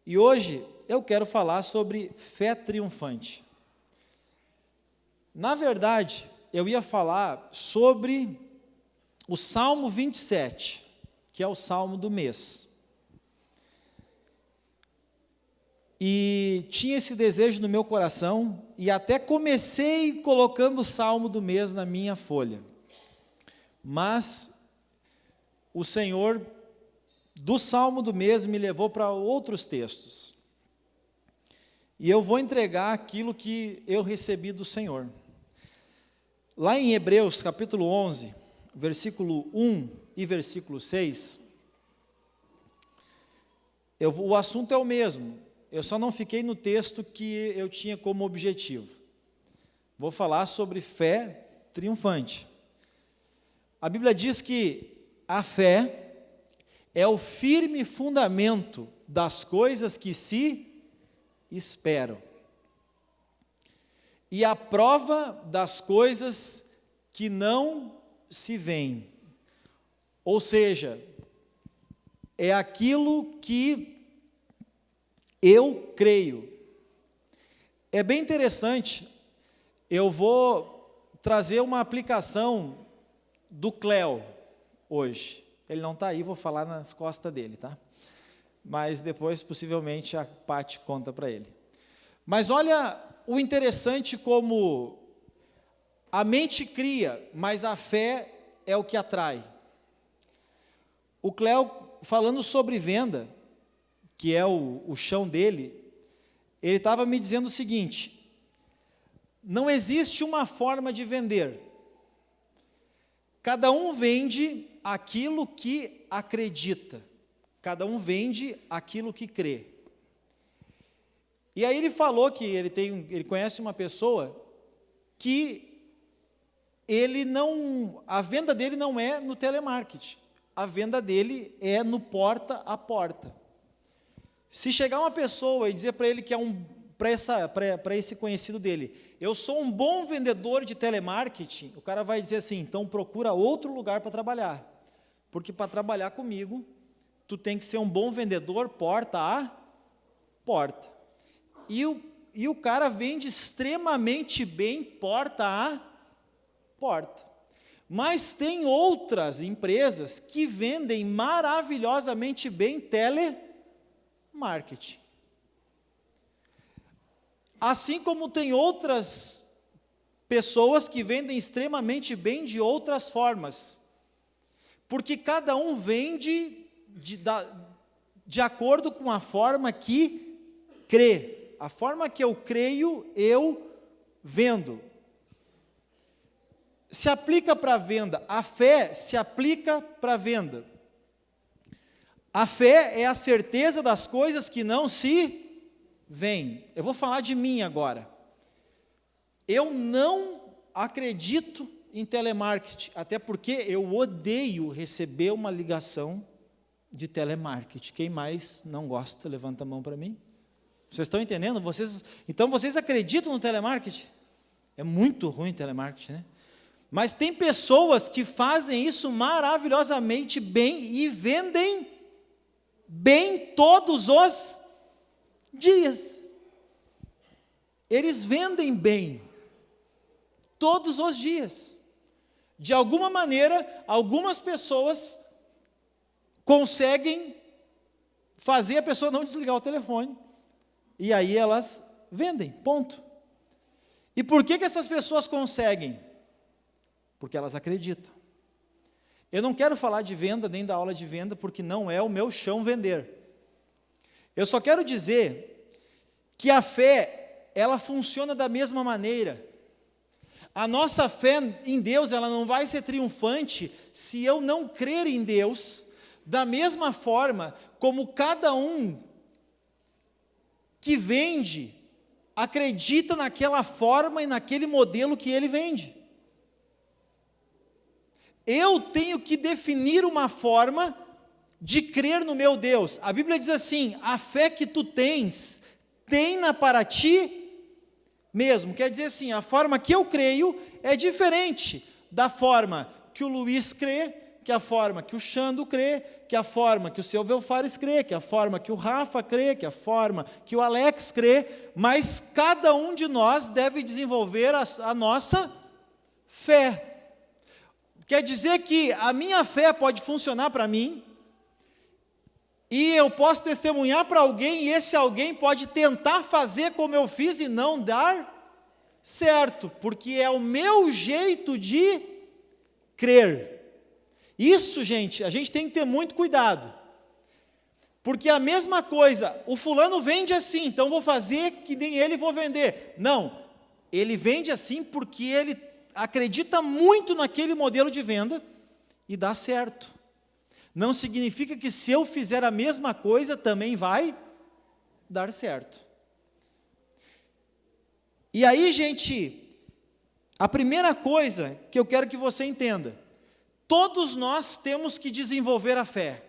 E hoje eu quero falar sobre fé triunfante. Na verdade, eu ia falar sobre o Salmo 27, que é o Salmo do mês. E tinha esse desejo no meu coração, e até comecei colocando o Salmo do mês na minha folha. Mas o Senhor, do Salmo do mês, me levou para outros textos. E eu vou entregar aquilo que eu recebi do Senhor. Lá em Hebreus, capítulo 11, versículo 1 e versículo 6, o assunto é o mesmo, eu só não fiquei no texto que eu tinha como objetivo. Vou falar sobre fé triunfante. A Bíblia diz que a fé é o firme fundamento das coisas que se esperam e a prova das coisas que não se veem. Ou seja, é aquilo que eu creio. É bem interessante, eu vou trazer uma aplicação do Cléo hoje. Ele não está aí, vou falar nas costas dele, tá? Mas depois, possivelmente, a Paty conta para ele. Mas olha o interessante como a mente cria, mas a fé é o que atrai. O Cléo, falando sobre venda, que é o chão dele, ele estava me dizendo o seguinte: não existe uma forma de vender. Cada um vende aquilo que acredita. Cada um vende aquilo que crê. E aí ele falou que ele conhece uma pessoa que a venda dele não é no telemarketing. A venda dele é no porta a porta. Se chegar uma pessoa e dizer para ele que para esse conhecido dele, eu sou um bom vendedor de telemarketing, o cara vai dizer assim, então procura outro lugar para trabalhar, porque para trabalhar comigo, tu tem que ser um bom vendedor porta a porta. E o cara vende extremamente bem porta a porta. Mas tem outras empresas que vendem maravilhosamente bem telemarketing. Assim como tem outras pessoas que vendem extremamente bem de outras formas. Porque cada um vende de acordo com a forma que crê. A forma que eu creio, eu vendo. Se aplica para a venda. A fé se aplica para a venda. A fé é a certeza das coisas que não se veem. Eu vou falar de mim agora. Eu não acredito em telemarketing, até porque eu odeio receber uma ligação de telemarketing. Quem mais não gosta, levanta a mão para mim. Vocês estão entendendo? Então vocês acreditam no telemarketing? É muito ruim o telemarketing, né? Mas tem pessoas que fazem isso maravilhosamente bem e vendem bem todos os dias. Eles vendem bem todos os dias. De alguma maneira, algumas pessoas conseguem fazer a pessoa não desligar o telefone. E aí elas vendem, ponto. E por que essas pessoas conseguem? Porque elas acreditam. Eu não quero falar de venda, nem da aula de venda, porque não é o meu chão vender. Eu só quero dizer que a fé, ela funciona da mesma maneira. A nossa fé em Deus, ela não vai ser triunfante se eu não crer em Deus, da mesma forma como cada um que vende, acredita naquela forma e naquele modelo que ele vende. Eu tenho que definir uma forma de crer no meu Deus. A Bíblia diz assim, a fé que tu tens, tenha para ti mesmo. Quer dizer assim, a forma que eu creio é diferente da forma que o Luiz crê, que a forma que o Xando crê, que a forma que o seu Velfares crê, que a forma que o Rafa crê, que a forma que o Alex crê, mas cada um de nós deve desenvolver a nossa fé. Quer dizer que a minha fé pode funcionar para mim, e eu posso testemunhar para alguém, e esse alguém pode tentar fazer como eu fiz e não dar certo, porque é o meu jeito de crer. Isso, gente, a gente tem que ter muito cuidado, porque a mesma coisa, o fulano vende assim, então vou fazer que nem ele, vou vender. Não, ele vende assim porque ele acredita muito naquele modelo de venda e dá certo. Não significa que se eu fizer a mesma coisa também vai dar certo. E aí, gente, a primeira coisa que eu quero que você entenda, todos nós temos que desenvolver a fé.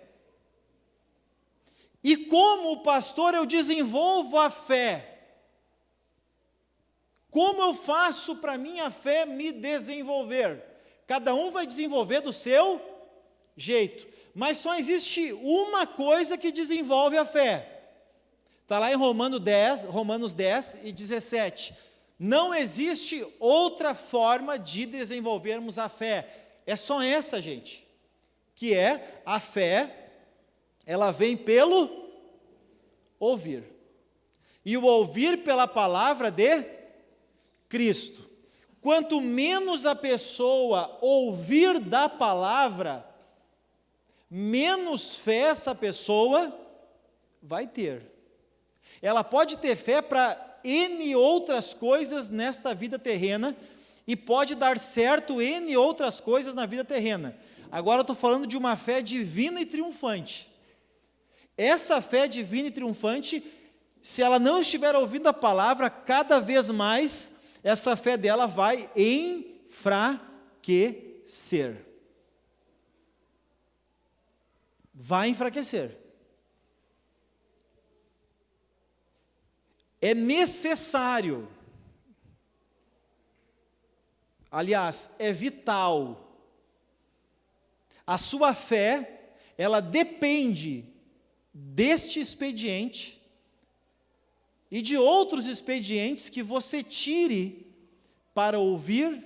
E como pastor eu desenvolvo a fé? Como eu faço para minha fé me desenvolver? Cada um vai desenvolver do seu jeito, mas só existe uma coisa que desenvolve a fé. Está lá em Romanos 10 e 17. Não existe outra forma de desenvolvermos a fé. É só essa, gente, que é a fé, ela vem pelo ouvir. E o ouvir pela palavra de Cristo. Quanto menos a pessoa ouvir da palavra, menos fé essa pessoa vai ter. Ela pode ter fé para N outras coisas nesta vida terrena, e pode dar certo N outras coisas na vida terrena. Agora eu estou falando de uma fé divina e triunfante. Essa fé divina e triunfante, se ela não estiver ouvindo a palavra, cada vez mais, essa fé dela vai enfraquecer. Vai enfraquecer. É necessário, aliás, é vital. A sua fé, ela depende deste expediente e de outros expedientes que você tire para ouvir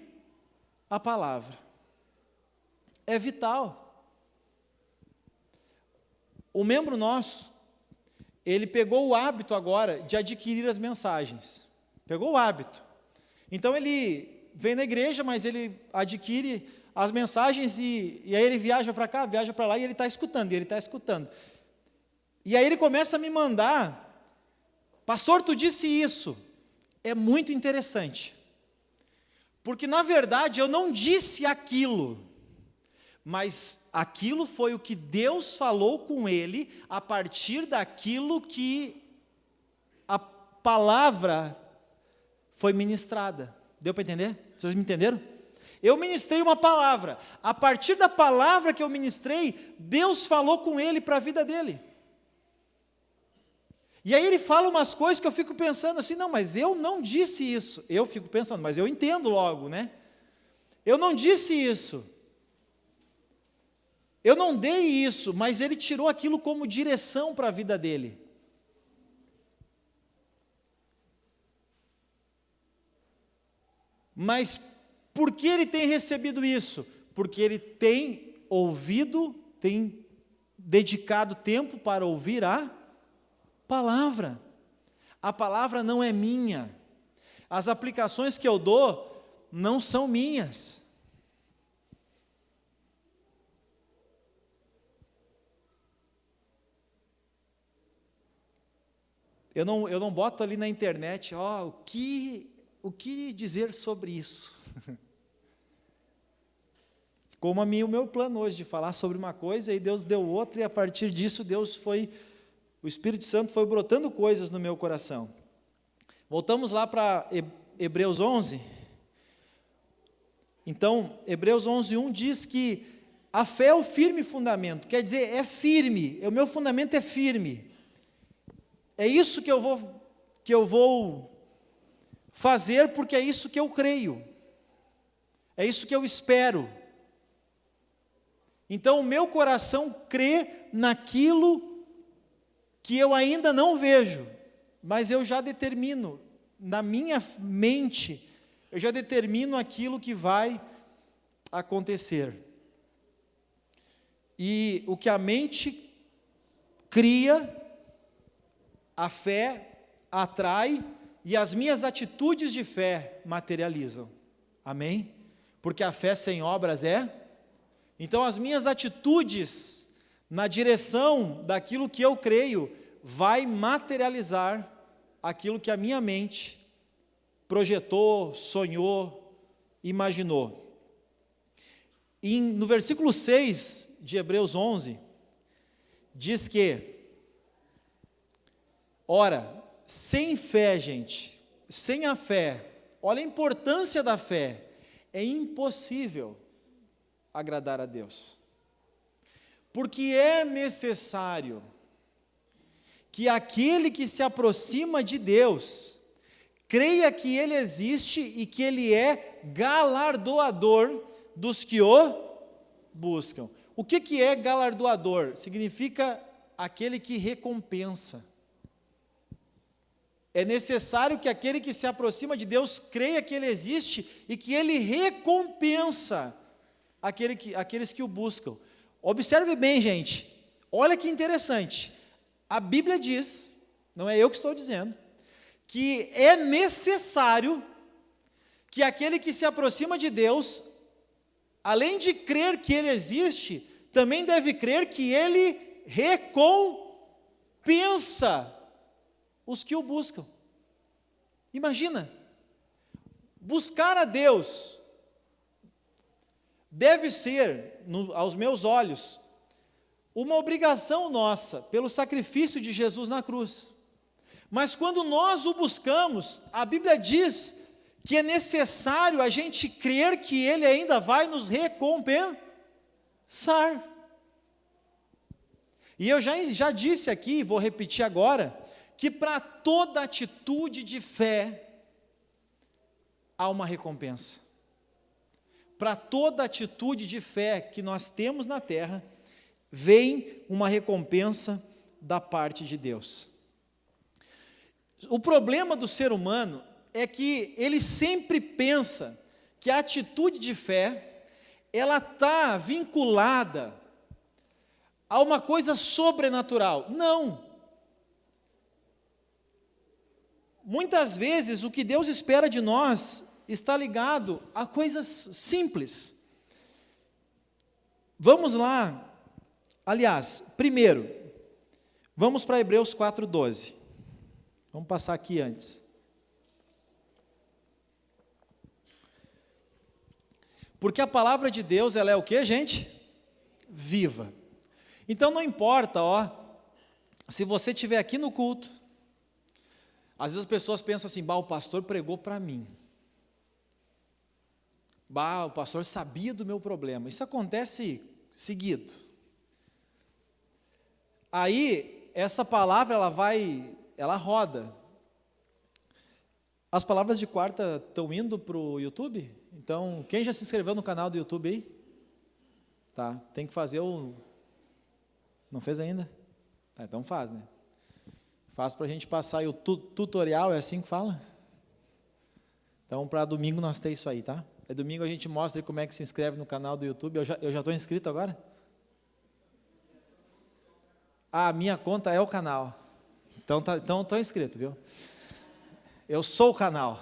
a palavra. É vital. O membro nosso, ele pegou o hábito agora de adquirir as mensagens. Pegou o hábito. Então ele vem na igreja, mas ele adquire as mensagens e aí ele viaja para cá, viaja para lá e ele está escutando, E aí ele começa a me mandar, pastor, tu disse isso. É muito interessante. Porque na verdade eu não disse aquilo, mas aquilo foi o que Deus falou com ele a partir daquilo que a palavra foi ministrada. Deu para entender? Vocês me entenderam? Eu ministrei uma palavra. A partir da palavra que eu ministrei, Deus falou com ele para a vida dele. E aí ele fala umas coisas que eu fico pensando assim, não, mas eu não disse isso. Eu fico pensando, mas eu entendo logo, né? Eu não disse isso. Eu não dei isso, mas ele tirou aquilo como direção para a vida dele. Mas por que ele tem recebido isso? Porque ele tem ouvido, tem dedicado tempo para ouvir a palavra. A palavra não é minha. As aplicações que eu dou não são minhas. Eu não boto ali na internet, o que dizer sobre isso? Como o meu plano hoje de falar sobre uma coisa, e Deus deu outra, e a partir disso o Espírito Santo foi brotando coisas no meu coração. Voltamos lá para Hebreus 11. Então, Hebreus 11:1 diz que a fé é o firme fundamento, quer dizer, é firme, o meu fundamento é firme. É isso que eu vou fazer, porque é isso que eu creio. É isso que eu espero. Então, o meu coração crê naquilo que eu ainda não vejo, mas eu já determino, na minha mente, eu já determino aquilo que vai acontecer. E o que a mente cria, a fé atrai, e as minhas atitudes de fé materializam. Amém? Porque a fé sem obras é? Então as minhas atitudes na direção daquilo que eu creio vai materializar aquilo que a minha mente projetou, sonhou, imaginou. E no versículo 6 de Hebreus 11, diz que, ora, sem fé, gente, sem a fé, olha a importância da fé, é impossível agradar a Deus. Porque é necessário que aquele que se aproxima de Deus, creia que Ele existe e que Ele é galardoador dos que o buscam. O que é galardoador? Significa aquele que recompensa. É necessário que aquele que se aproxima de Deus creia que Ele existe e que Ele recompensa aqueles que o buscam. Observe bem, gente, olha que interessante. A Bíblia diz, não é eu que estou dizendo, que é necessário que aquele que se aproxima de Deus, além de crer que Ele existe, também deve crer que Ele recompensa os que o buscam. Imagina, buscar a Deus deve ser, aos meus olhos, uma obrigação nossa, pelo sacrifício de Jesus na cruz. Mas quando nós o buscamos, a Bíblia diz que é necessário a gente crer que Ele ainda vai nos recompensar. E eu já disse aqui, vou repetir agora, que para toda atitude de fé, há uma recompensa. Para toda atitude de fé que nós temos na terra, vem uma recompensa da parte de Deus. O problema do ser humano é que ele sempre pensa que a atitude de fé, ela está vinculada a uma coisa sobrenatural. Não. Muitas vezes o que Deus espera de nós está ligado a coisas simples. Vamos lá. Aliás, primeiro, vamos para Hebreus 4:12. Vamos passar aqui antes. Porque a palavra de Deus, ela é o que, gente? Viva. Então não importa, se você estiver aqui no culto, às vezes as pessoas pensam assim, o pastor pregou para mim. O pastor sabia do meu problema. Isso acontece seguido. Aí, essa palavra, ela roda. As palavras de quarta estão indo para o YouTube? Então, quem já se inscreveu no canal do YouTube aí? Tá, tem que fazer Não fez ainda? Tá, então faz, né? Faz para a gente passar aí o tutorial, é assim que fala? Então, para domingo nós temos isso aí, tá? Domingo a gente mostra aí como é que se inscreve no canal do YouTube. Eu já estou inscrito agora? A minha conta é o canal. Então estou inscrito, viu? Eu sou o canal.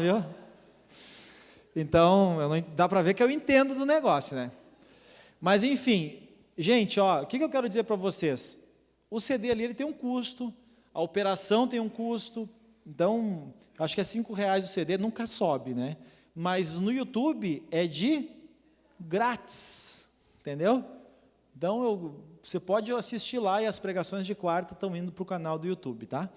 Viu? Então, dá para ver que eu entendo do negócio, né? Mas, enfim, gente, o que eu quero dizer para vocês? O CD ali, ele tem um custo, a operação tem um custo, então, acho que é R$5 o CD, nunca sobe, né? Mas no YouTube é de grátis, entendeu? Então, você pode assistir lá e as pregações de quarta estão indo para o canal do YouTube, tá?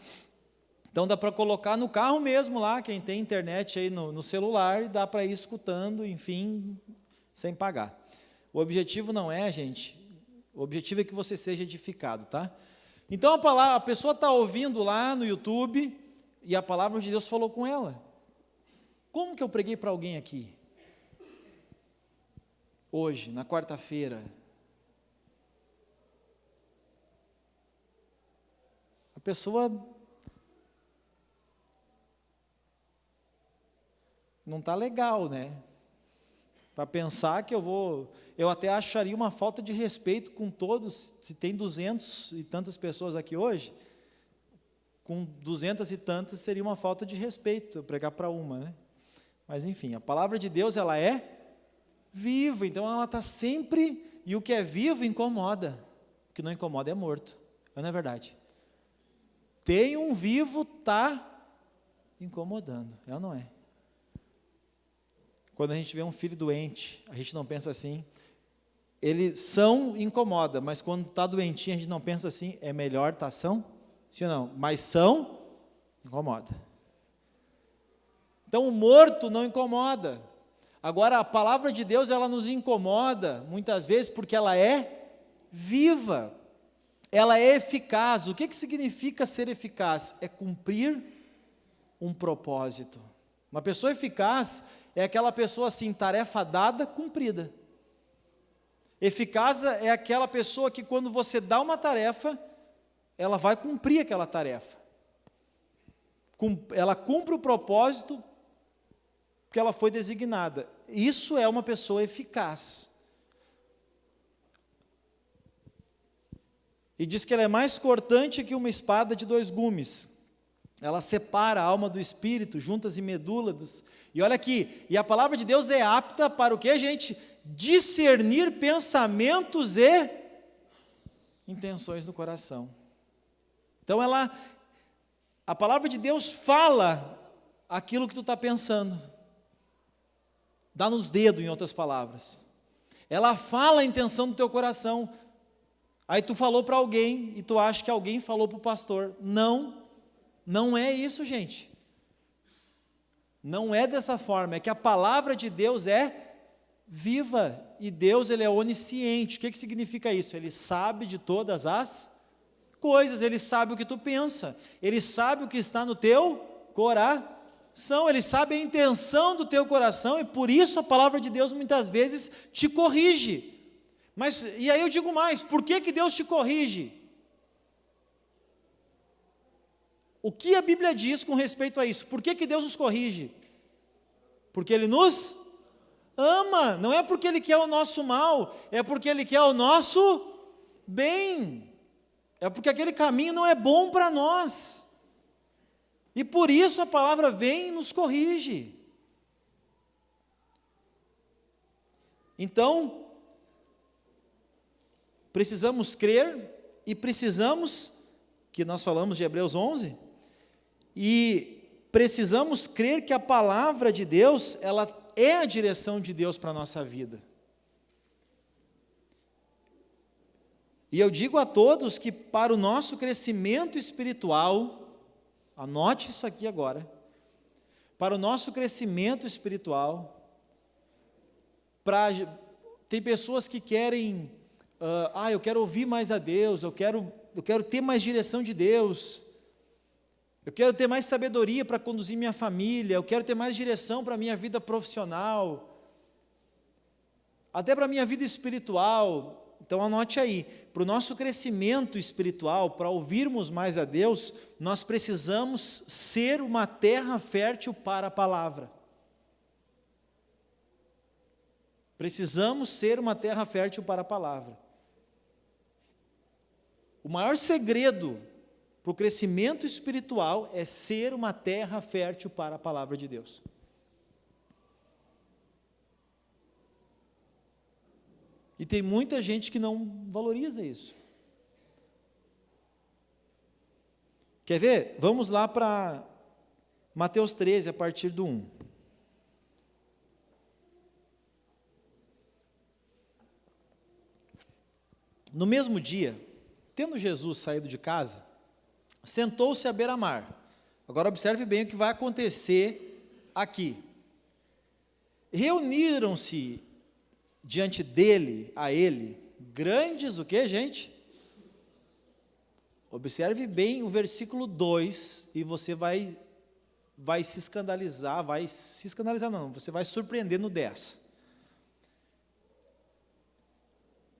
Então, dá para colocar no carro mesmo lá, quem tem internet aí no celular, e dá para ir escutando, enfim, sem pagar. O objetivo não é, gente, o objetivo é que você seja edificado, tá? Então, a pessoa está ouvindo lá no YouTube, e a palavra de Deus falou com ela. Como que eu preguei para alguém aqui? hoje, na quarta-feira, a pessoa não está legal, né? Para pensar que eu até acharia uma falta de respeito com todos, se tem 200 e tantas pessoas aqui hoje, com 200 e tantas seria uma falta de respeito eu pregar para uma, né? Mas enfim, a palavra de Deus, ela é viva, então ela está sempre, e o que é vivo incomoda, o que não incomoda é morto, não é verdade? Tem um vivo, está incomodando, é ou não é? Quando a gente vê um filho doente, a gente não pensa assim, ele são incomoda, mas quando está doentinho a gente não pensa assim, é melhor estar são? Sim ou não? Mas são, incomoda. Então o morto não incomoda. Agora a palavra de Deus, ela nos incomoda, muitas vezes, porque ela é viva, ela é eficaz. O que significa ser eficaz? É cumprir um propósito. Uma pessoa eficaz é aquela pessoa assim, tarefa dada, cumprida. Eficaz é aquela pessoa que quando você dá uma tarefa, ela vai cumprir aquela tarefa. Ela cumpre o propósito que ela foi designada. Isso é uma pessoa eficaz. E diz que ela é mais cortante que uma espada de 2 gumes. Ela separa a alma do espírito, juntas e medúlas. E olha aqui, e a palavra de Deus é apta para o que, gente? Discernir pensamentos e intenções do coração. Então a palavra de Deus fala aquilo que tu está pensando. Dá nos dedos, em outras palavras. Ela fala a intenção do teu coração. Aí tu falou para alguém, e tu acha que alguém falou para o pastor. Não é isso, gente. Não é dessa forma, é que a palavra de Deus é viva, e Deus, ele é onisciente. O que significa isso? Ele sabe de todas as coisas, ele sabe o que tu pensa, ele sabe o que está no teu coração, ele sabe a intenção do teu coração, e por isso a palavra de Deus muitas vezes te corrige. Mas, e aí eu digo mais, por que Deus te corrige? O que a Bíblia diz com respeito a isso? Por que Deus nos corrige? Porque Ele nos ama, não é porque Ele quer o nosso mal, é porque Ele quer o nosso bem, é porque aquele caminho não é bom para nós, e por isso a palavra vem e nos corrige. Então, precisamos crer, e precisamos, que nós falamos de Hebreus 11, e precisamos crer que a palavra de Deus, ela é a direção de Deus para a nossa vida. E eu digo a todos que para o nosso crescimento espiritual, anote isso aqui agora, para o nosso crescimento espiritual, tem pessoas que querem, eu quero ouvir mais a Deus, eu quero ter mais direção de Deus, eu quero ter mais sabedoria para conduzir minha família, eu quero ter mais direção para a minha vida profissional, até para a minha vida espiritual. Então anote aí, para o nosso crescimento espiritual, para ouvirmos mais a Deus, nós precisamos ser uma terra fértil para a palavra. Precisamos ser uma terra fértil para a palavra. O maior segredo para o crescimento espiritual é ser uma terra fértil para a palavra de Deus. E tem muita gente que não valoriza isso. Quer ver? Vamos lá para Mateus 13, a partir do 1. No mesmo dia, tendo Jesus saído de casa, sentou-se à beira-mar. Agora observe bem o que vai acontecer aqui. Reuniram-se diante dele, a ele, grandes, o que, gente? Observe bem o versículo 2, e você vai se escandalizar, não, você vai surpreender no 10.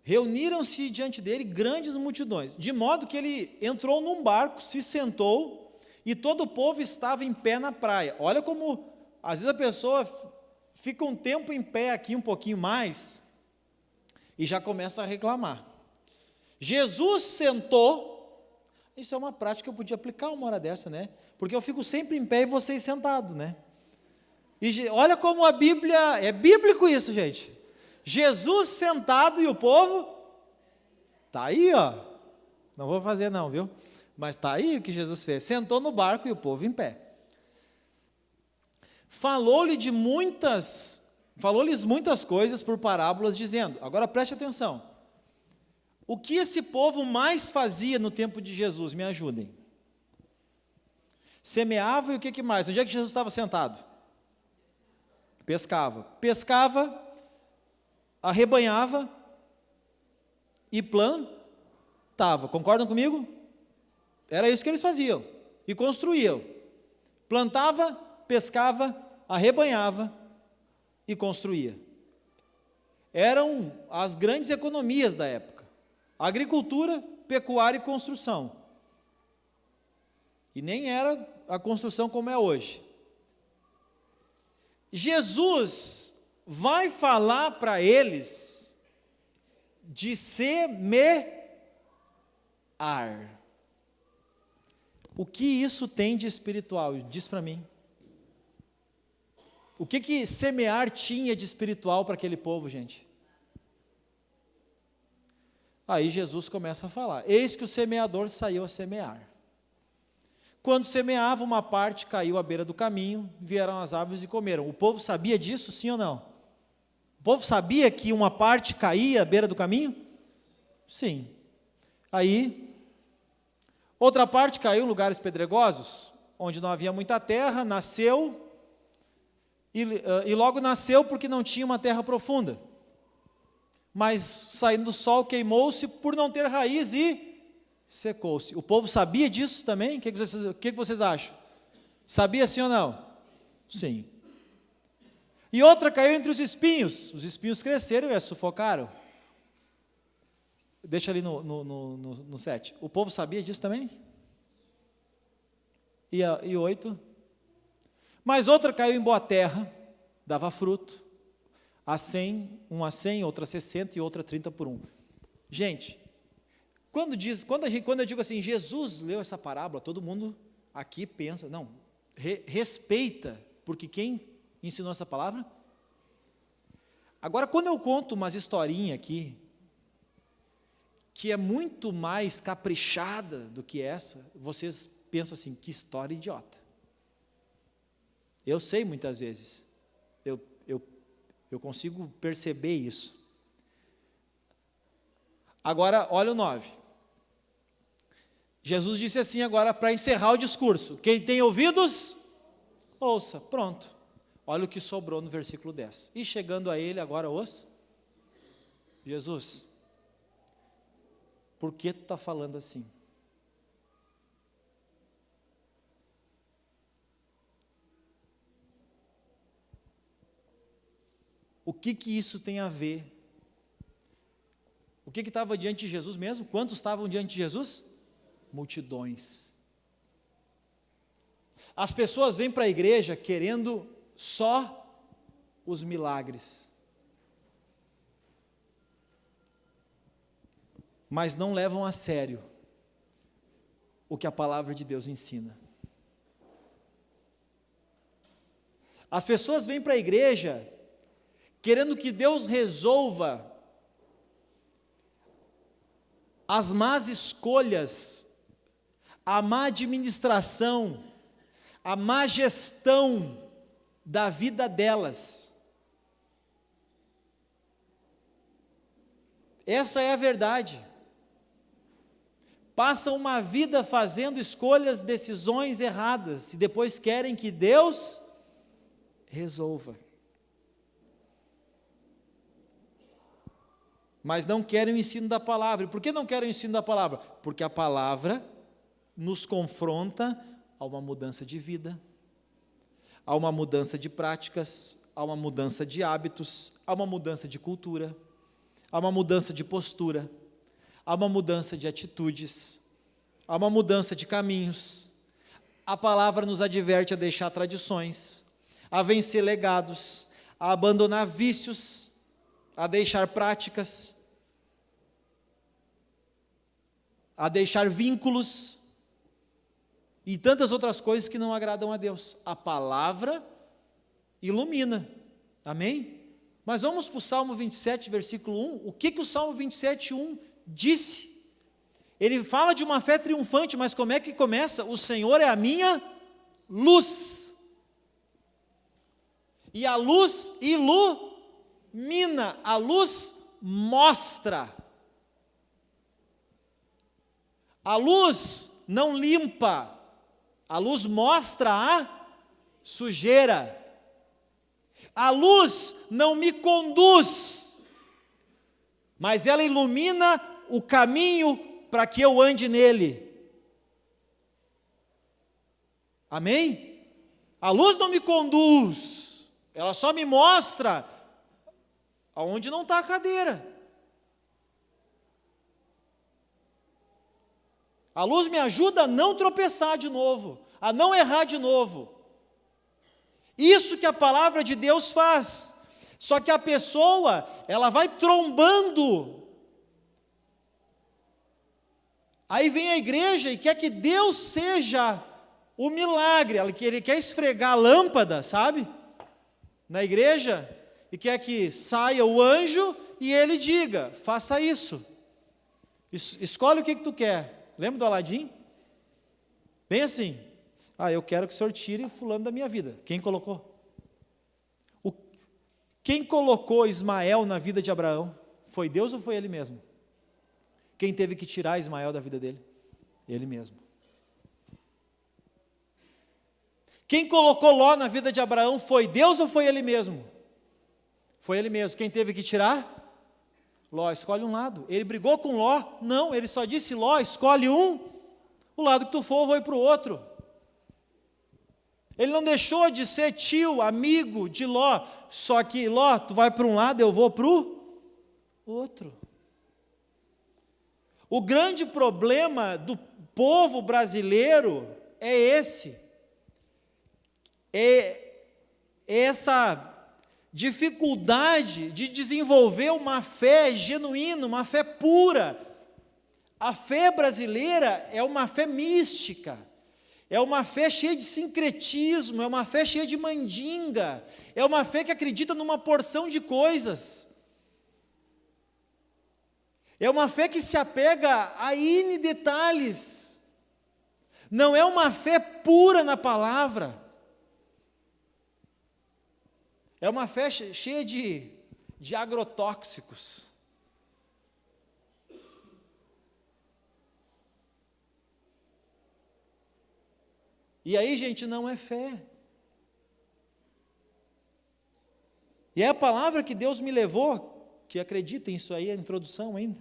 reuniram-se diante dele grandes multidões, de modo que ele entrou num barco, se sentou, e todo o povo estava em pé na praia. Olha como, às vezes a pessoa fica um tempo em pé aqui, um pouquinho mais, e já começa a reclamar. Jesus sentou, isso é uma prática que eu podia aplicar uma hora dessa, né? Porque eu fico sempre em pé e vocês sentados, né? E olha como a Bíblia, é bíblico isso, gente. Jesus sentado e o povo, está aí, ó. Não vou fazer não, viu? Mas está aí o que Jesus fez. Sentou no barco e o povo em pé. Falou-lhes muitas coisas por parábolas, dizendo, agora preste atenção, o que esse povo mais fazia no tempo de Jesus? Me ajudem. Semeava e o que mais? Onde é que Jesus estava sentado? Pescava, arrebanhava e plantava. Concordam comigo? Era isso que eles faziam. E construíam. Plantava, pescava, arrebanhava e construía. Eram as grandes economias da época. Agricultura, pecuária e construção. E nem era a construção como é hoje. Jesus vai falar para eles de semear. O que isso tem de espiritual? Diz para mim. O que semear tinha de espiritual para aquele povo, gente? Aí Jesus começa a falar, eis que o semeador saiu a semear. Quando semeava, uma parte caiu à beira do caminho, vieram as aves e comeram. O povo sabia disso, sim ou não? O povo sabia que uma parte caía à beira do caminho? Sim. Aí, outra parte caiu em lugares pedregosos, onde não havia muita terra, nasceu, e logo nasceu porque não tinha uma terra profunda. Mas, saindo do sol, queimou-se por não ter raiz e secou-se. O povo sabia disso também? O que vocês acham? Sabia sim ou não? Sim. E outra caiu entre os espinhos cresceram e a sufocaram. Deixa ali no 7. O povo sabia disso também? E 8? Mas outra caiu em boa terra, dava fruto, a 100, um a 100, outra a 60 e outra a 30 por 1. Gente, quando eu digo assim, Jesus leu essa parábola, todo mundo aqui pensa, não, respeita, porque quem ensinou essa palavra? Agora, quando eu conto umas historinhas aqui, que é muito mais caprichada do que essa, vocês pensam assim, que história idiota. Eu sei muitas vezes, eu consigo perceber isso. Agora, olha o 9. Jesus disse assim agora para encerrar o discurso, quem tem ouvidos, ouça, pronto. Olha o que sobrou no versículo 10. E chegando a ele agora Jesus, por que tu está falando assim? O que isso tem a ver? O que estava diante de Jesus mesmo? Quantos estavam diante de Jesus? Multidões. As pessoas vêm para a igreja querendo só os milagres, mas não levam a sério o que a palavra de Deus ensina. As pessoas vêm para a igreja querendo que Deus resolva as más escolhas, a má administração, a má gestão da vida delas. Essa é a verdade. Passam uma vida fazendo escolhas, decisões erradas, e depois querem que Deus resolva. Mas não querem o ensino da palavra. E por que não querem o ensino da palavra? Porque a palavra nos confronta a uma mudança de vida, a uma mudança de práticas, a uma mudança de hábitos, a uma mudança de cultura, há uma mudança de postura, há uma mudança de atitudes, há uma mudança de caminhos. A palavra nos adverte a deixar tradições, a vencer legados, a abandonar vícios, a deixar práticas, a deixar vínculos e tantas outras coisas que não agradam a Deus. A palavra ilumina, amém? Mas vamos para o Salmo 27, versículo 1. O que o Salmo 27, 1 disse? Ele fala de uma fé triunfante, mas como é que começa? O Senhor é a minha luz. E a luz ilumina, a luz mostra. A luz não limpa, a luz mostra a sujeira. A luz não me conduz, mas ela ilumina o caminho para que eu ande nele. Amém? A luz não me conduz, ela só me mostra aonde não está a cadeira. A luz me ajuda a não tropeçar de novo, a não errar de novo. Isso que a palavra de Deus faz. Só que a pessoa, ela vai trombando. Aí vem a igreja e quer que Deus seja o milagre. Ele quer esfregar a lâmpada, sabe? Na igreja, e quer que saia o anjo e ele diga, faça isso. Escolhe o que tu quer. Lembra do Aladim? Bem assim, eu quero que o Senhor tire fulano da minha vida. Quem colocou? Quem colocou Ismael na vida de Abraão? Foi Deus ou foi ele mesmo? Quem teve que tirar Ismael da vida dele? Ele mesmo. Quem colocou Ló na vida de Abraão? Foi Deus ou foi ele mesmo? Foi ele mesmo. Quem teve que tirar? Ló, escolhe um lado. Ele brigou com Ló? Não, ele só disse, Ló, escolhe um, o lado que tu for, eu vou ir para o outro. Ele não deixou de ser tio, amigo de Ló, só que, Ló, tu vai para um lado, eu vou para o outro. O grande problema do povo brasileiro é esse, é essa dificuldade de desenvolver uma fé genuína, uma fé pura. A fé brasileira é uma fé mística, é uma fé cheia de sincretismo, é uma fé cheia de mandinga, é uma fé que acredita numa porção de coisas, é uma fé que se apega a N detalhes, não é uma fé pura na palavra. É uma fé cheia de agrotóxicos. E aí, gente, não é fé. E é a palavra que Deus me levou, que acreditem, isso aí é a introdução ainda.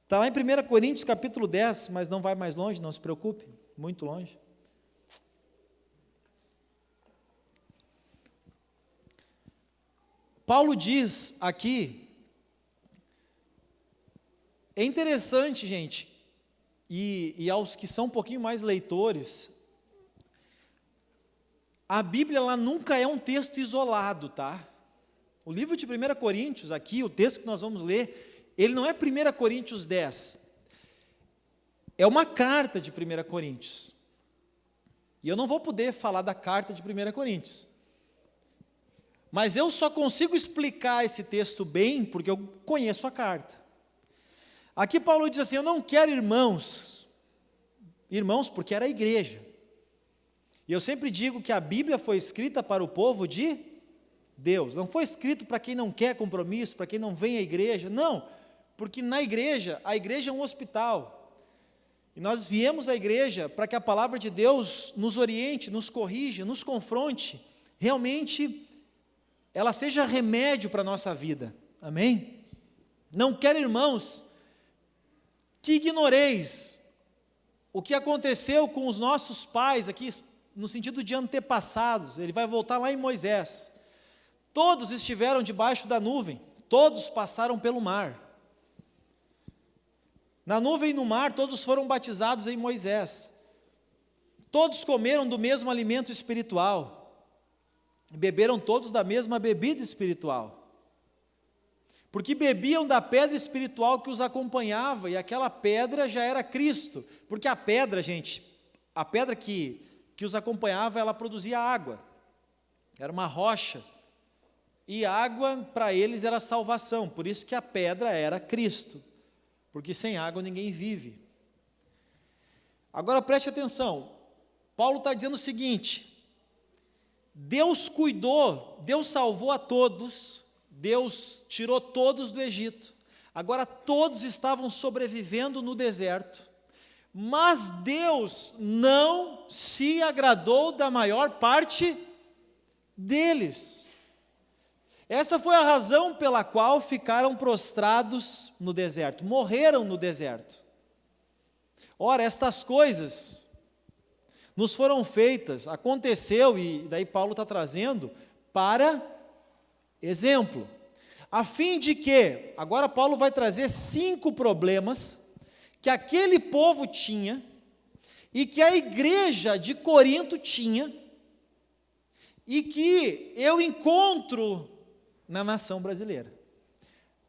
Está lá em 1 Coríntios capítulo 10, mas não vai mais longe, não se preocupe, muito longe. Paulo diz aqui, é interessante, gente, e aos que são um pouquinho mais leitores, a Bíblia ela nunca é um texto isolado, tá? O livro de 1 Coríntios, aqui, o texto que nós vamos ler, ele não é 1 Coríntios 10, é uma carta de 1 Coríntios, e eu não vou poder falar da carta de 1 Coríntios, mas eu só consigo explicar esse texto bem porque eu conheço a carta. Aqui Paulo diz assim, eu não quero irmãos porque era a igreja. E eu sempre digo que a Bíblia foi escrita para o povo de Deus, não foi escrito para quem não quer compromisso, para quem não vem à igreja, não, porque a igreja é um hospital, e nós viemos à igreja para que a palavra de Deus nos oriente, nos corrija, nos confronte, realmente ela seja remédio para a nossa vida, amém? Não quero, irmãos, que ignoreis o que aconteceu com os nossos pais, aqui no sentido de antepassados, ele vai voltar lá em Moisés, todos estiveram debaixo da nuvem, todos passaram pelo mar. Na nuvem e no mar, todos foram batizados em Moisés. Todos comeram do mesmo alimento espiritual. Beberam todos da mesma bebida espiritual. Porque bebiam da pedra espiritual que os acompanhava, e aquela pedra já era Cristo. Porque a pedra, gente, a pedra que os acompanhava, ela produzia água. Era uma rocha. E água, para eles, era salvação. Por isso que a pedra era Cristo. Porque sem água ninguém vive. Agora preste atenção. Paulo está dizendo o seguinte: Deus cuidou, Deus salvou a todos, Deus tirou todos do Egito. Agora todos estavam sobrevivendo no deserto, mas Deus não se agradou da maior parte deles. Essa foi a razão pela qual ficaram prostrados no deserto, morreram no deserto. Ora, estas coisas nos foram feitas, aconteceu, e daí Paulo está trazendo, para exemplo, a fim de que, agora Paulo vai trazer 5 problemas que aquele povo tinha, e que a igreja de Corinto tinha, e que eu encontro na nação brasileira.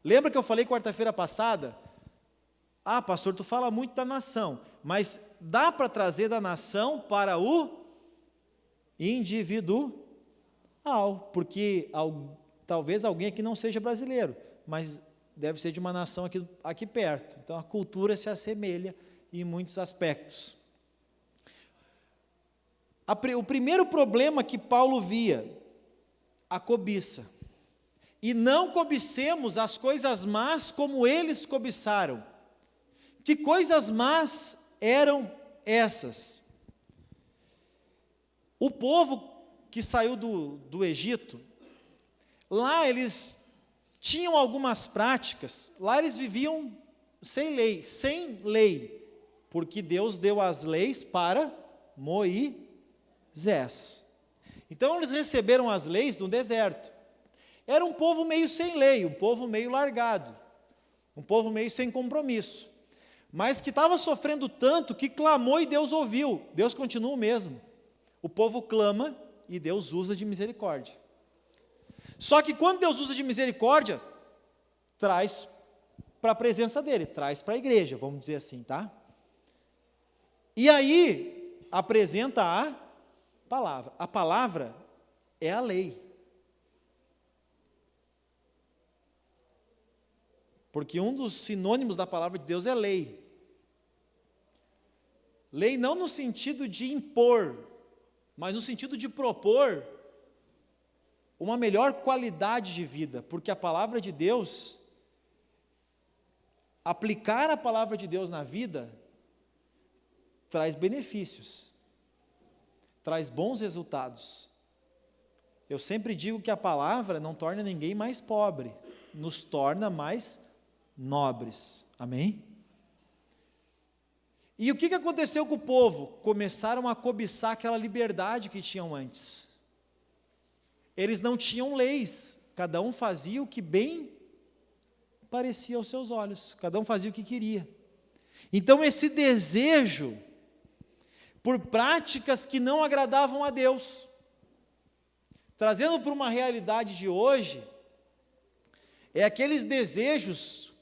Lembra que eu falei quarta-feira passada? Ah, pastor, tu fala muito da nação, mas dá para trazer da nação para o individual, porque talvez alguém aqui não seja brasileiro, mas deve ser de uma nação aqui perto. Então a cultura se assemelha em muitos aspectos. O primeiro problema que Paulo via, a cobiça. E não cobicemos as coisas más como eles cobiçaram. Que coisas más eram essas? O povo que saiu do Egito, lá eles tinham algumas práticas, lá eles viviam sem lei, porque Deus deu as leis para Moisés. Então eles receberam as leis no deserto. Era um povo meio sem lei, um povo meio largado, um povo meio sem compromisso, mas que estava sofrendo tanto que clamou e Deus ouviu. Deus continua o mesmo. O povo clama e Deus usa de misericórdia. Só que quando Deus usa de misericórdia, traz para a presença dele, traz para a igreja, vamos dizer assim, tá? E aí, apresenta a palavra. A palavra é a lei. Porque um dos sinônimos da palavra de Deus é lei. Lei não no sentido de impor, mas no sentido de propor uma melhor qualidade de vida, porque a palavra de Deus, aplicar a palavra de Deus na vida, traz benefícios, traz bons resultados. Eu sempre digo que a palavra não torna ninguém mais pobre, nos torna mais nobres, amém? E o que aconteceu com o povo? Começaram a cobiçar aquela liberdade que tinham antes. Eles não tinham leis, cada um fazia o que bem parecia aos seus olhos, cada um fazia o que queria. Então esse desejo por práticas que não agradavam a Deus, trazendo para uma realidade de hoje, é aqueles desejos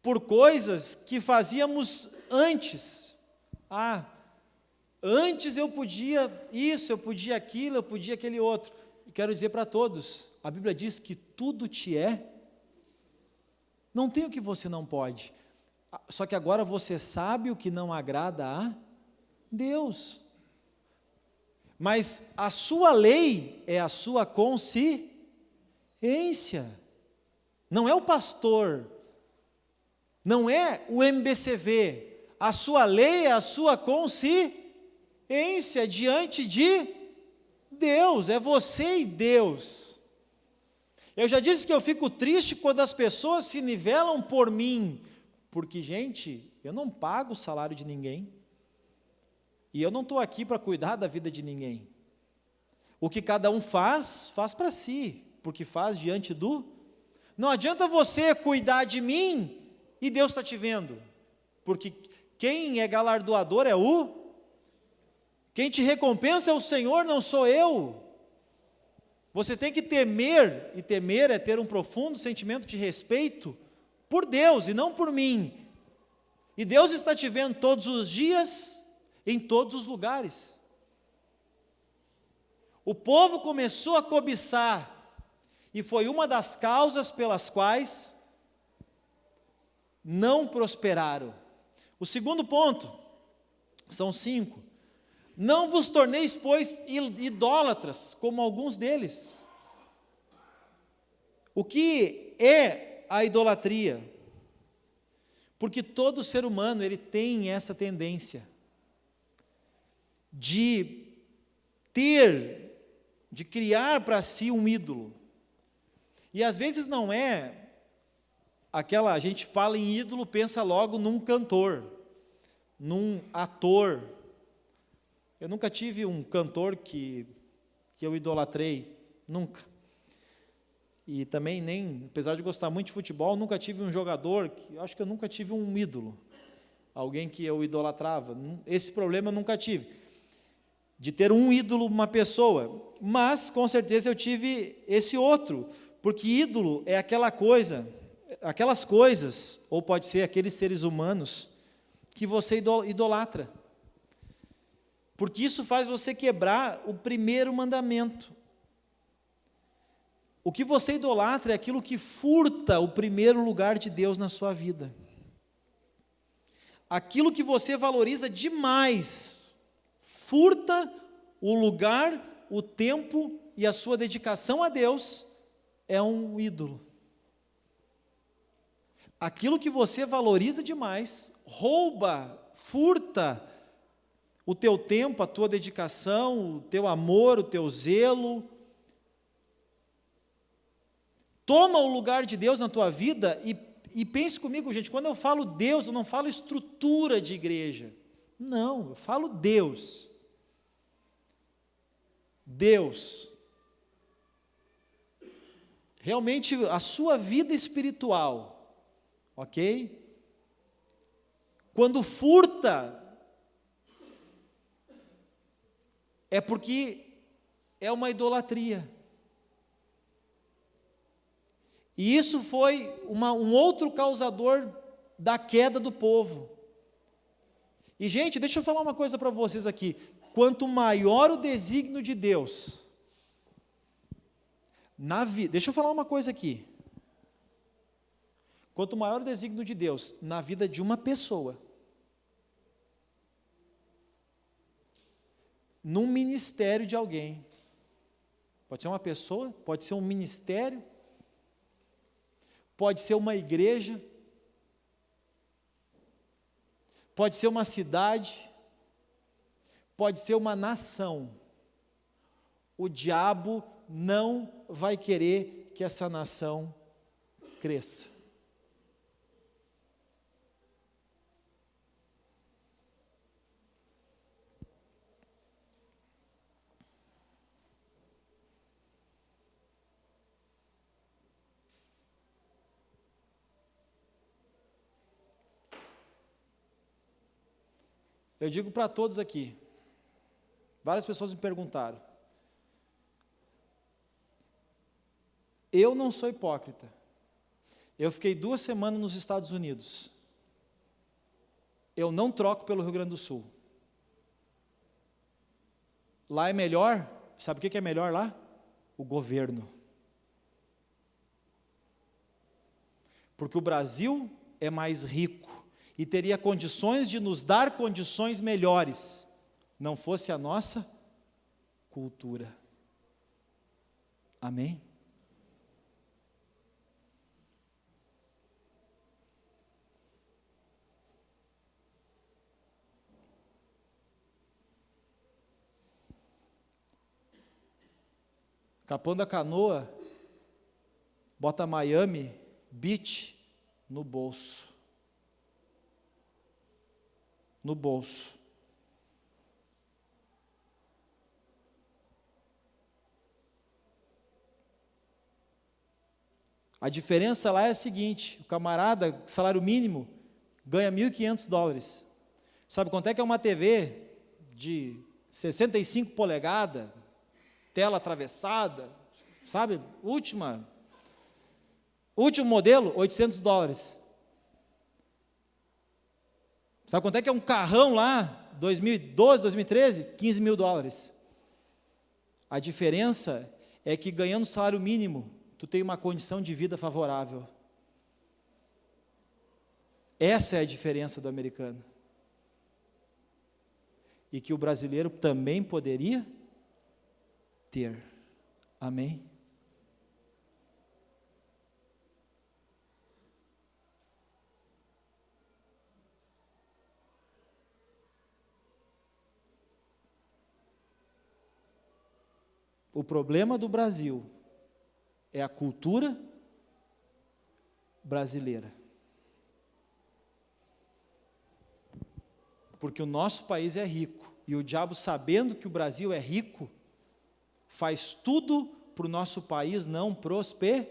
por coisas que fazíamos antes. Antes eu podia isso, eu podia aquilo, eu podia aquele outro. E quero dizer para todos, a Bíblia diz que tudo te é. Não tem o que você não pode. Só que agora você sabe o que não agrada a Deus. Mas a sua lei é a sua consciência. Não é o pastor, não é o MBCV, a sua lei é a sua consciência diante de Deus, é você e Deus. Eu já disse que eu fico triste quando as pessoas se nivelam por mim, porque, gente, eu não pago o salário de ninguém, e eu não estou aqui para cuidar da vida de ninguém. O que cada um faz, faz para si, porque faz diante do Não adianta você cuidar de mim e Deus está te vendo, porque quem é galardoador é quem te recompensa é o Senhor, não sou eu. Você tem que temer, e temer é ter um profundo sentimento de respeito por Deus e não por mim. E Deus está te vendo todos os dias, em todos os lugares. O povo começou a cobiçar, e foi uma das causas pelas quais não prosperaram. O segundo ponto, são 5. Não vos torneis, pois, idólatras, como alguns deles. O que é a idolatria? Porque todo ser humano, ele tem essa tendência de criar para si um ídolo. E às vezes não é a gente fala em ídolo, pensa logo num cantor, num ator. Eu nunca tive um cantor que eu idolatrei, nunca. E também apesar de gostar muito de futebol, nunca tive um jogador, acho que eu nunca tive um ídolo, alguém que eu idolatrava. Esse problema eu nunca tive, de ter um ídolo, uma pessoa. Mas, com certeza, eu tive esse outro, porque ídolo é aquelas coisas, ou pode ser aqueles seres humanos, que você idolatra. Porque isso faz você quebrar o primeiro mandamento. O que você idolatra é aquilo que furta o primeiro lugar de Deus na sua vida. Aquilo que você valoriza demais, furta o lugar, o tempo e a sua dedicação a Deus, é um ídolo. Aquilo que você valoriza demais, rouba, furta o teu tempo, a tua dedicação, o teu amor, o teu zelo, toma o lugar de Deus na tua vida. E pense comigo, gente, quando eu falo Deus, eu não falo estrutura de igreja, não, eu falo Deus. Deus, realmente a sua vida espiritual, ok? Quando furta, é porque é uma idolatria. E isso foi um outro causador da queda do povo. E, gente, deixa eu falar uma coisa para vocês aqui. Quanto maior o desígnio de Deus, deixa eu falar uma coisa aqui. Quanto maior o desígnio de Deus na vida de uma pessoa, num ministério de alguém, pode ser uma pessoa, pode ser um ministério, pode ser uma igreja, pode ser uma cidade, pode ser uma nação. O diabo não vai querer que essa nação cresça. Eu digo para todos aqui, várias pessoas me perguntaram, eu não sou hipócrita, eu fiquei 2 semanas nos Estados Unidos, eu não troco pelo Rio Grande do Sul. Lá é melhor, sabe o que é melhor lá? O governo. Porque o Brasil é mais rico e teria condições de nos dar condições melhores, não fosse a nossa cultura. Amém? Capão da Canoa, bota Miami Beach no bolso. No bolso. A diferença lá é a seguinte: o camarada, salário mínimo, ganha $1.500. Sabe quanto é que é uma TV de 65 polegadas, tela atravessada, sabe? Último modelo, $800. Sabe quanto é que é um carrão lá, 2012, 2013? $15.000. A diferença é que ganhando salário mínimo, tu tem uma condição de vida favorável. Essa é a diferença do americano. E que o brasileiro também poderia ter. Amém? O problema do Brasil é a cultura brasileira. Porque o nosso país é rico, e o diabo, sabendo que o Brasil é rico, faz tudo para o nosso país não prosperar.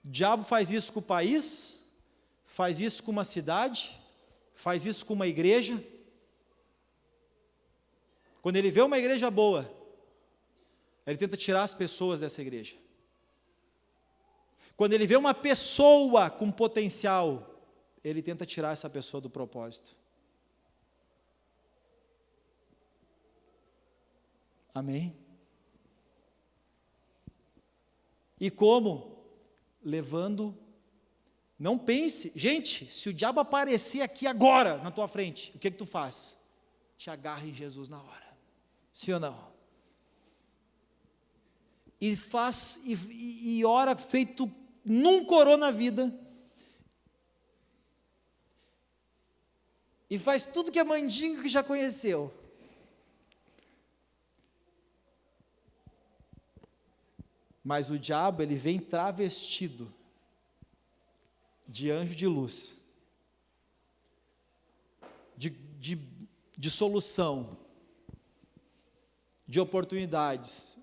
O diabo faz isso com o país, faz isso com uma cidade, faz isso com uma igreja. Quando ele vê uma igreja boa, ele tenta tirar as pessoas dessa igreja. Quando ele vê uma pessoa com potencial, ele tenta tirar essa pessoa do propósito. Amém? E como? Levando, não pense, gente, se o diabo aparecer aqui agora, na tua frente, o que tu faz? Te agarra em Jesus na hora. Sim ou não? E faz, e ora feito nunca orou na vida, e faz tudo que a mandinga que já conheceu. Mas o diabo, ele vem travestido de anjo de luz, de solução, de oportunidades,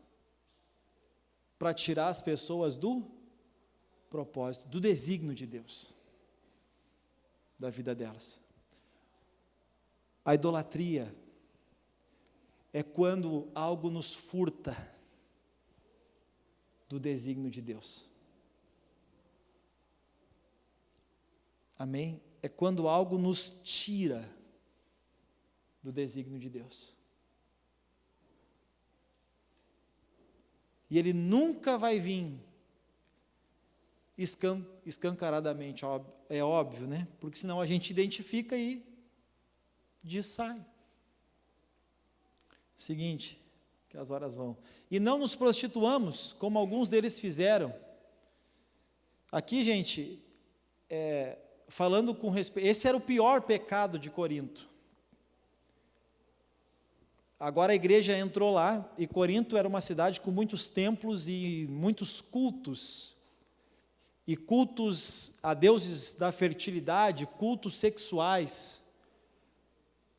para tirar as pessoas do propósito, do desígnio de Deus, da vida delas. A idolatria é quando algo nos furta do desígnio de Deus. Amém? É quando algo nos tira do desígnio de Deus. E ele nunca vai vir escancaradamente, é óbvio, né? Porque senão a gente identifica e diz sai. Seguinte, que as horas vão. E não nos prostituamos, como alguns deles fizeram. Aqui, gente, falando com respeito, esse era o pior pecado de Corinto. Agora a igreja entrou lá, e Corinto era uma cidade com muitos templos e muitos cultos, e cultos a deuses da fertilidade, cultos sexuais.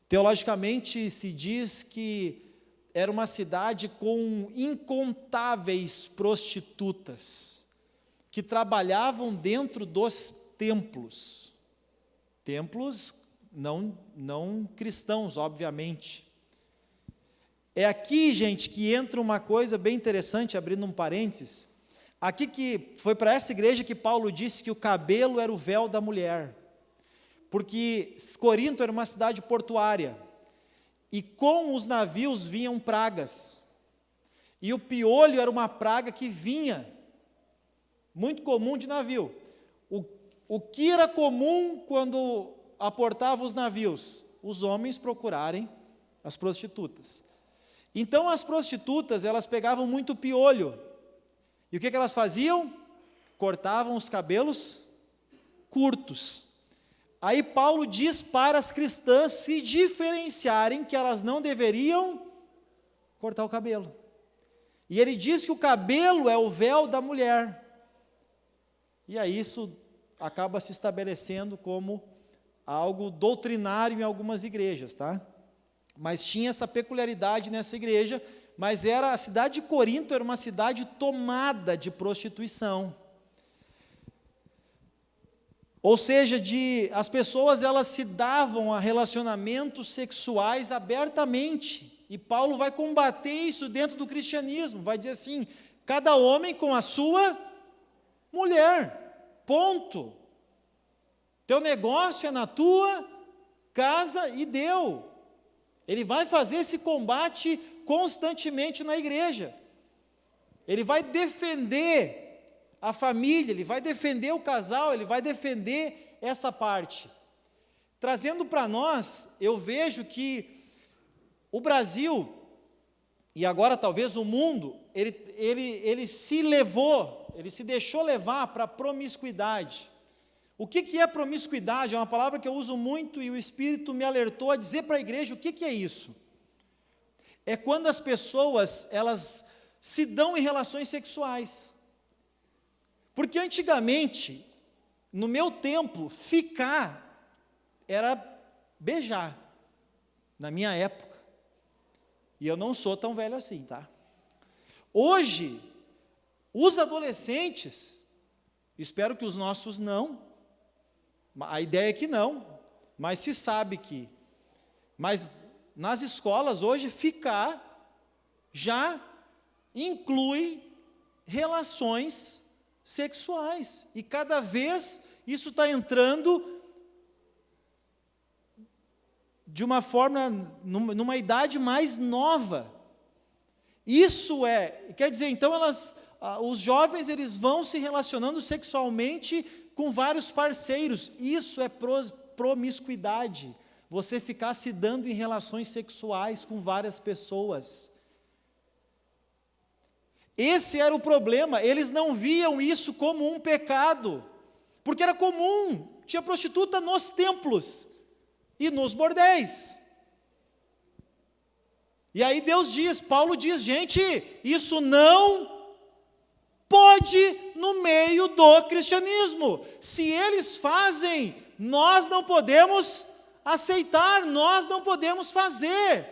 Teologicamente se diz que era uma cidade com incontáveis prostitutas, que trabalhavam dentro dos templos não cristãos, obviamente. É aqui, gente, que entra uma coisa bem interessante, abrindo um parênteses. Aqui que foi para essa igreja que Paulo disse que o cabelo era o véu da mulher. Porque Corinto era uma cidade portuária. E com os navios vinham pragas. E o piolho era uma praga que vinha, muito comum de navio. O que era comum quando aportavam os navios? Os homens procurarem as prostitutas. Então as prostitutas, elas pegavam muito piolho, e o que elas faziam? Cortavam os cabelos curtos. Aí Paulo diz para as cristãs se diferenciarem, que elas não deveriam cortar o cabelo, e ele diz que o cabelo é o véu da mulher, e aí isso acaba se estabelecendo como algo doutrinário em algumas igrejas, tá? Mas tinha essa peculiaridade nessa igreja, mas a cidade de Corinto era uma cidade tomada de prostituição. Ou seja, as pessoas elas se davam a relacionamentos sexuais abertamente. E Paulo vai combater isso dentro do cristianismo. Vai dizer assim: cada homem com a sua mulher. Ponto. Teu negócio é na tua casa e deu. Ele vai fazer esse combate constantemente na igreja. Ele vai defender a família, ele vai defender o casal, ele vai defender essa parte. Trazendo para nós, eu vejo que o Brasil, e agora talvez o mundo, ele se deixou levar para a promiscuidade. O que é promiscuidade? É uma palavra que eu uso muito e o Espírito me alertou a dizer para a igreja o que é isso. É quando as pessoas, elas se dão em relações sexuais. Porque antigamente, no meu tempo, ficar era beijar, na minha época. E eu não sou tão velho assim, tá? Hoje, os adolescentes, espero que os nossos não, a ideia é que não, mas se sabe que, mas nas escolas hoje, ficar já inclui relações sexuais, e cada vez isso está entrando de uma forma, numa idade mais nova. Isso quer dizer, então os jovens eles vão se relacionando sexualmente com vários parceiros. Isso é promiscuidade, você ficar se dando em relações sexuais com várias pessoas. Esse era o problema, eles não viam isso como um pecado, porque era comum, tinha prostituta nos templos e nos bordéis. E aí Paulo diz, gente, isso não pode no meio do cristianismo. Se eles fazem, nós não podemos aceitar, nós não podemos fazer.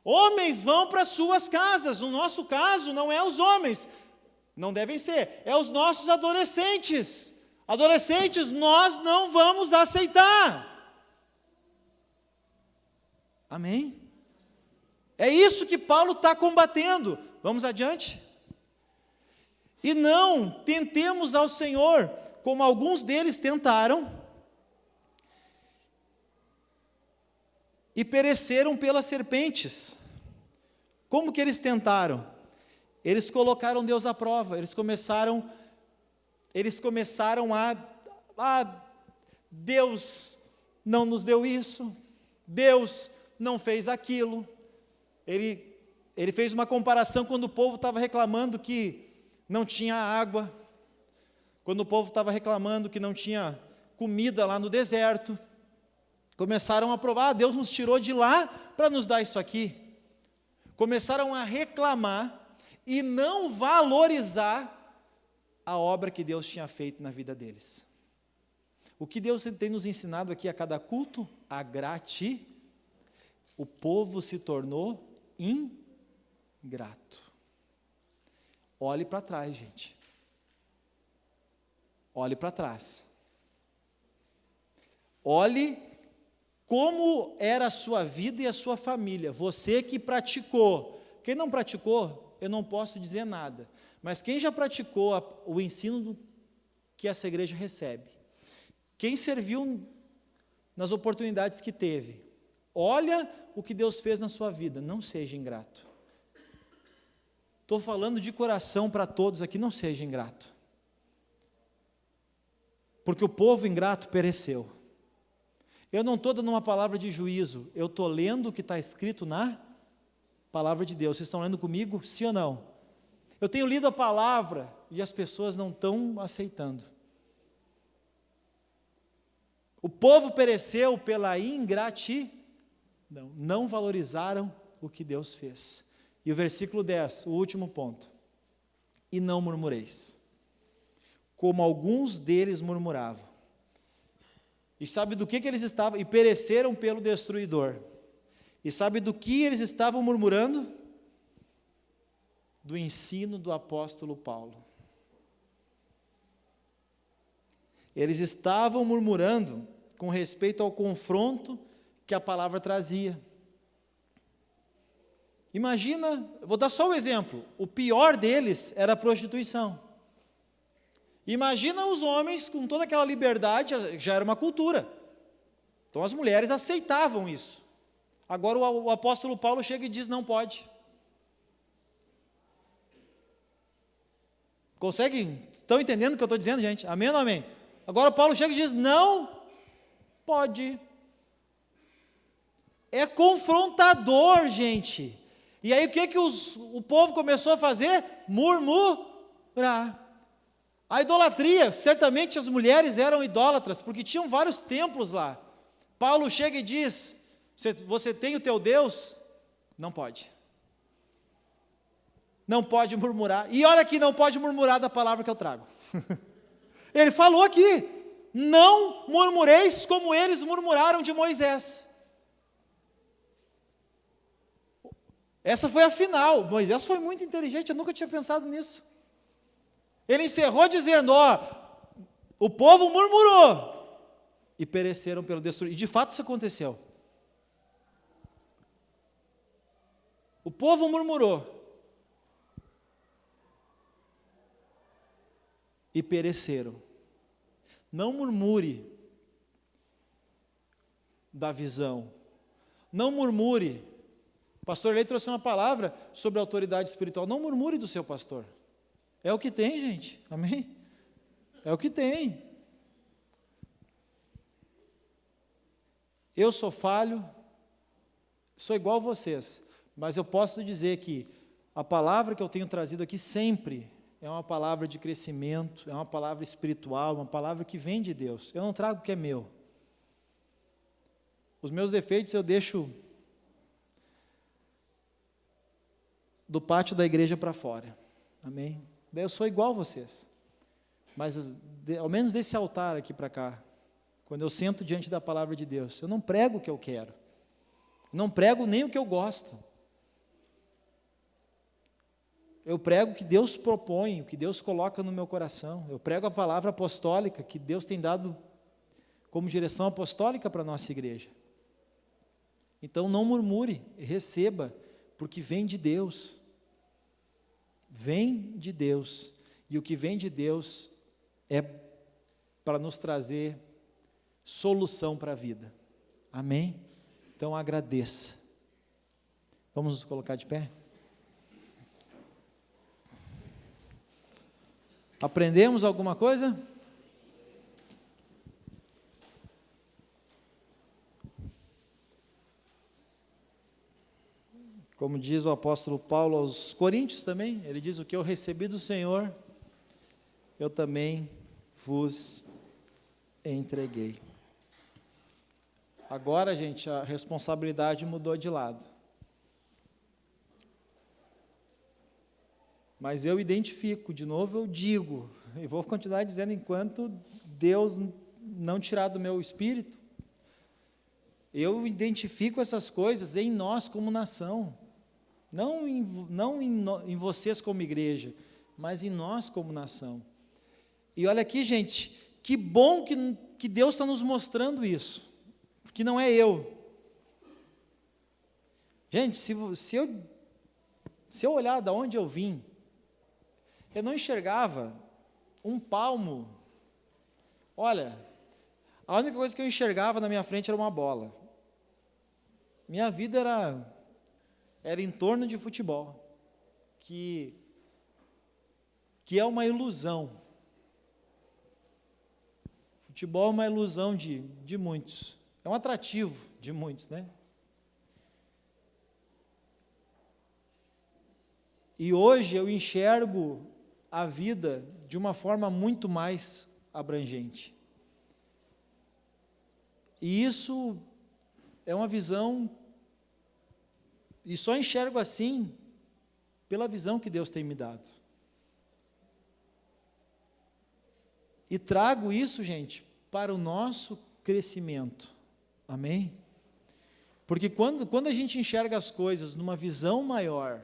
Homens vão para suas casas, no nosso caso não é os homens, não devem ser, é os nossos adolescentes. Adolescentes, nós não vamos aceitar. Amém? É isso que Paulo está combatendo. Vamos adiante? E não tentemos ao Senhor, como alguns deles tentaram, e pereceram pelas serpentes. Como que eles tentaram? Eles colocaram Deus à prova, eles começaram a Deus não nos deu isso, Deus não fez aquilo. Ele fez uma comparação quando o povo estava reclamando que não tinha água, quando o povo estava reclamando que não tinha comida lá no deserto. Começaram a provar, Deus nos tirou de lá para nos dar isso aqui. Começaram a reclamar e não valorizar a obra que Deus tinha feito na vida deles. O que Deus tem nos ensinado aqui a cada culto? A gratidão. O povo se tornou ingrato. Olhe para trás, gente. Olhe para trás. Olhe como era a sua vida e a sua família. Você que praticou. Quem não praticou, eu não posso dizer nada. Mas quem já praticou o ensino que essa igreja recebe, quem serviu nas oportunidades que teve, olha o que Deus fez na sua vida, não seja ingrato. Estou falando de coração para todos aqui, não seja ingrato. Porque o povo ingrato pereceu. Eu não estou dando uma palavra de juízo, eu estou lendo o que está escrito na palavra de Deus. Vocês estão lendo comigo? Sim ou não? Eu tenho lido a palavra e as pessoas não estão aceitando. O povo pereceu pela ingratidão, não valorizaram o que Deus fez. E o versículo 10, o último ponto. E não murmureis, como alguns deles murmuravam. E sabe do que eles estavam? E pereceram pelo destruidor. E sabe do que eles estavam murmurando? do ensino do apóstolo Paulo. Eles estavam murmurando com respeito ao confronto que a palavra trazia. Imagina, vou dar só um exemplo, o pior deles era a prostituição. Imagina os homens com toda aquela liberdade, já era uma cultura. Então as mulheres aceitavam isso. Agora o apóstolo Paulo chega e diz: não pode. Conseguem? Estão entendendo o que eu estou dizendo, gente? Amém ou não amém? Agora Paulo chega e diz: não pode. É confrontador, gente. E aí o que o povo começou a fazer? Murmurar. A idolatria, certamente as mulheres eram idólatras, porque tinham vários templos lá. Paulo chega e diz: você tem o teu Deus? Não pode. Não pode murmurar. E olha aqui, não pode murmurar da palavra que eu trago. Ele falou aqui: não murmureis como eles murmuraram de Moisés. Essa foi a final. Moisés foi muito inteligente, eu nunca tinha pensado nisso. Ele encerrou dizendo: o povo murmurou e pereceram pelo destruir. E de fato isso aconteceu. O povo murmurou e pereceram. Não murmure da visão. Não murmure. O pastor Lei trouxe uma palavra sobre a autoridade espiritual. Não murmure do seu pastor. É o que tem, gente. Amém? É o que tem. Eu sou falho, sou igual a vocês, mas eu posso dizer que a palavra que eu tenho trazido aqui sempre é uma palavra de crescimento, é uma palavra espiritual, uma palavra que vem de Deus. Eu não trago o que é meu. Os meus defeitos eu deixo do pátio da igreja para fora. Amém? Daí eu sou igual a vocês. Mas ao menos desse altar aqui para cá, quando eu sento diante da palavra de Deus, eu não prego o que eu quero. Não prego nem o que eu gosto. Eu prego o que Deus propõe, o que Deus coloca no meu coração. Eu prego a palavra apostólica que Deus tem dado como direção apostólica para a nossa igreja. Então não murmure, receba, porque vem de Deus. Vem de Deus. E o que vem de Deus é para nos trazer solução para a vida. Amém? Então agradeça. Vamos nos colocar de pé? Aprendemos alguma coisa? Como diz o apóstolo Paulo aos Coríntios também, ele diz: o que eu recebi do Senhor, eu também vos entreguei. Agora, gente, a responsabilidade mudou de lado. Mas eu identifico, de novo eu digo, e vou continuar dizendo enquanto Deus não tirar do meu espírito, eu identifico essas coisas em nós como nação, não em vocês como igreja, mas em nós como nação. E olha aqui, gente, que bom que Deus está nos mostrando isso, porque não é eu. Gente, se eu olhar de onde eu vim, eu não enxergava um palmo. Olha, a única coisa que eu enxergava na minha frente era uma bola. Minha vida era em torno de futebol, que é uma ilusão. Futebol é uma ilusão de muitos, é um atrativo de muitos, né? E hoje eu enxergo a vida de uma forma muito mais abrangente. E isso é uma visão, e só enxergo assim pela visão que Deus tem me dado. E trago isso, gente, para o nosso crescimento. Amém? Porque quando a gente enxerga as coisas numa visão maior,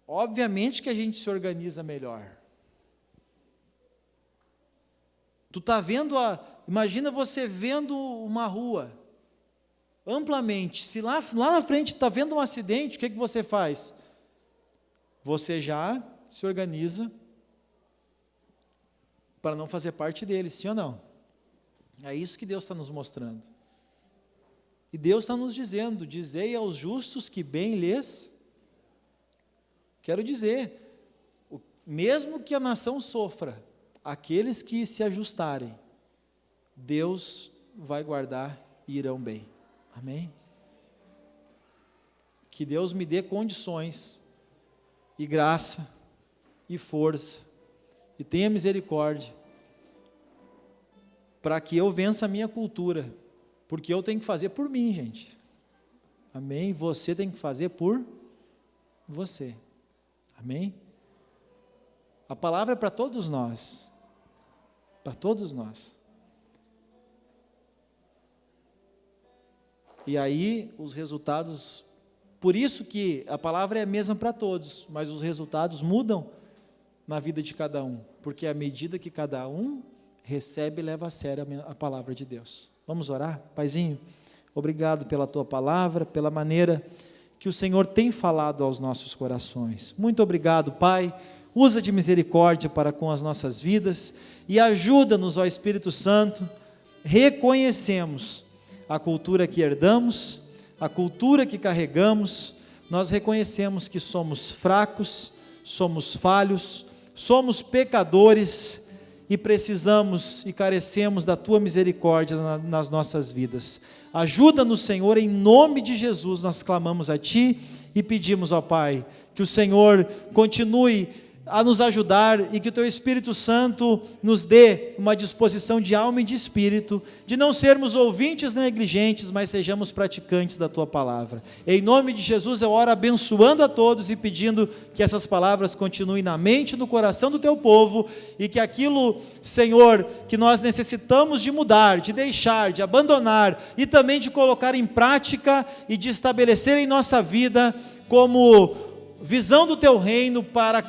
obviamente que a gente se organiza melhor. Tu está vendo imagina você vendo uma rua, amplamente, se lá na frente está vendo um acidente, o que você faz? Você já se organiza para não fazer parte dele, sim ou não? É isso que Deus está nos mostrando. E Deus está nos dizendo, dizei aos justos que bem lhes, quero dizer, mesmo que a nação sofra, aqueles que se ajustarem, Deus vai guardar e irão bem. Amém? Que Deus me dê condições, e graça, e força, e tenha misericórdia, para que eu vença a minha cultura, porque eu tenho que fazer por mim, gente. Amém? Você tem que fazer por você. Amém? A palavra é para todos nós. Para todos nós. E aí, os resultados, por isso que a palavra é a mesma para todos, mas os resultados mudam na vida de cada um, porque à medida que cada um recebe e leva a sério a palavra de Deus. Vamos orar? Paizinho, obrigado pela tua palavra, pela maneira que o Senhor tem falado aos nossos corações. Muito obrigado, Pai. Usa de misericórdia para com as nossas vidas e ajuda-nos, ó Espírito Santo. Reconhecemos a cultura que herdamos, a cultura que carregamos. Nós reconhecemos que somos fracos, somos falhos, somos pecadores e precisamos e carecemos da tua misericórdia nas nossas vidas. Ajuda-nos, Senhor, em nome de Jesus nós clamamos a Ti e pedimos, ó Pai, que o Senhor continue a nos ajudar e que o Teu Espírito Santo nos dê uma disposição de alma e de espírito, de não sermos ouvintes negligentes, mas sejamos praticantes da Tua palavra. Em nome de Jesus eu oro abençoando a todos e pedindo que essas palavras continuem na mente e no coração do Teu povo e que aquilo, Senhor, que nós necessitamos de mudar, de deixar, de abandonar e também de colocar em prática e de estabelecer em nossa vida como visão do Teu reino para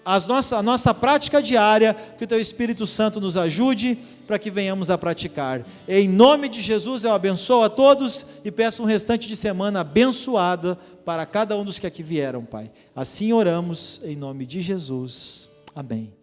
a nossa prática diária, que o Teu Espírito Santo nos ajude para que venhamos a praticar. Em nome de Jesus eu abençoo a todos e peço um restante de semana abençoada para cada um dos que aqui vieram, Pai. Assim oramos em nome de Jesus. Amém.